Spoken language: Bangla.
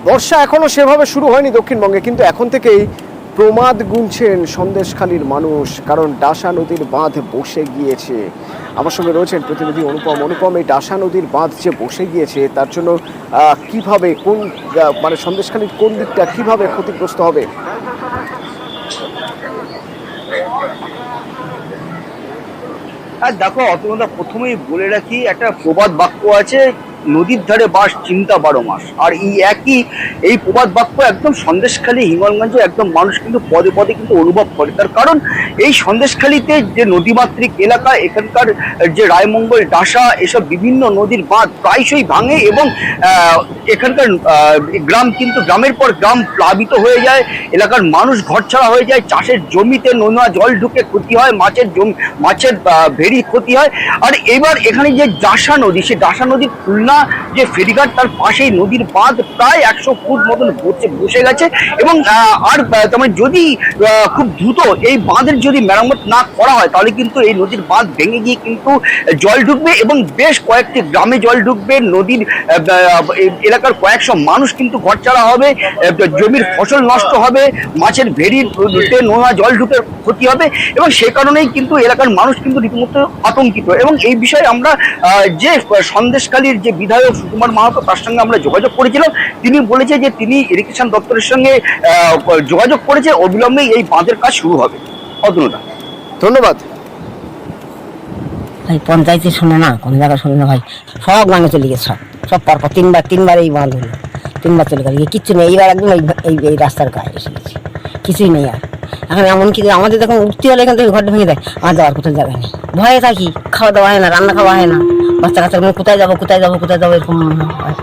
বর্ষা এখনো সেভাবে শুরু হয়নি দক্ষিণবঙ্গে, কিন্তু এখন থেকেই প্রমাদ গুনছেন সন্দেশখালীর মানুষ, কারণ ডাসা নদীর বাঁধ বসে গিয়েছে। আমার সঙ্গে রয়েছেন প্রতিনিধি অনুপম। এই ডাসা নদীর বাঁধ যে বসে গিয়েছে তার জন্য কিভাবে কোন মানে সন্দেশখালীর কোন দিকটা কিভাবে ক্ষতিগ্রস্ত হবে? আর দেখো অতটা প্রথমেই বলে রাখি, একটা প্রবাদ বাক্য আছে, নদীর ধারে বাস চিন্তা 12 মাস। আর এই প্রবাদ বাক্য একদম সন্দেশখালী হিঙ্গলগঞ্জে একদম মানুষ কিন্তু পদে পদে কিন্তু অনুভব করে। তার কারণ এই সন্দেশখালীতে যে নদীমাতৃক এলাকা, এখানকার যে রায়মঙ্গল, ডাসা, এসব বিভিন্ন নদীর বাঁধ প্রায়শই ভাঙে এবং এখানকার গ্রাম কিন্তু গ্রামের পর গ্রাম প্লাবিত হয়ে যায়, এলাকার মানুষ ঘরছাড়া হয়ে যায়, চাষের জমিতে নোনা জল ঢুকে ক্ষতি হয়, মাছের ভেড়ি ক্ষতি হয়। আর এবার এখানে যে ডাসা নদী, সেই ডাসা নদীর খুলনা যে ফেরিঘাট, তার পাশেই নদীর বাঁধ প্রায় 100 ফুট মতন বসে গেছে। এবং মানে যদি খুব দ্রুত এই বাঁধের যদি মেরামত না করা হয় তাহলে কিন্তু এই নদীর বাঁধ ভেঙে গিয়ে কিন্তু জল ঢুকবে এবং বেশ কয়েকটি গ্রামে জল ঢুকবে, নদীর এলাকার কয়েকশো মানুষ কিন্তু ঘরছাড়া হবে, জমির ফসল নষ্ট হবে, মাছের ভেড়িতে নোনা জল ঢুকে ক্ষতি হবে। এবং সে কারণেই কিন্তু এলাকার মানুষ কিন্তু রীতিমতো আতঙ্কিত। এবং এই বিষয়ে আমরা যে সন্দেশখালীর যে বিধায়ক সুকুমার মাহাতো, তার সঙ্গে আমরা যোগাযোগ করেছিলাম। তিনি বলেছে যে তিনি ইরিগেশন দপ্তরের সঙ্গে যোগাযোগ করেছে, অবিলম্বে এই বাঁধের কাজ শুরু হবে। অতনুদা, ধন্যবাদ। ভাই পঞ্চায়েতে শোনে না, কোনো জায়গায় শোনে না ভাই, সব ভাঙে চলে গেছে, সব পরপর তিনবার এই বাঁধ হলো, 3বার চলে গেল, কিচ্ছু নেই। এইবার একদম এই রাস্তার গায়ে এসে গেছে, কিছুই নেই। আর এখন এমন কি আমাদের দেখুন উঠতে হলে এখান থেকে ঘরটা ভেঙে দেয়, আমার যাওয়ার কোথাও জায়গা নেই, ভয়ে থাকি, খাওয়া দাওয়া হয় না, রান্না খাওয়া হয় না, বাচ্চা কাচ্চা কোথায় যাবো এরকম হয়।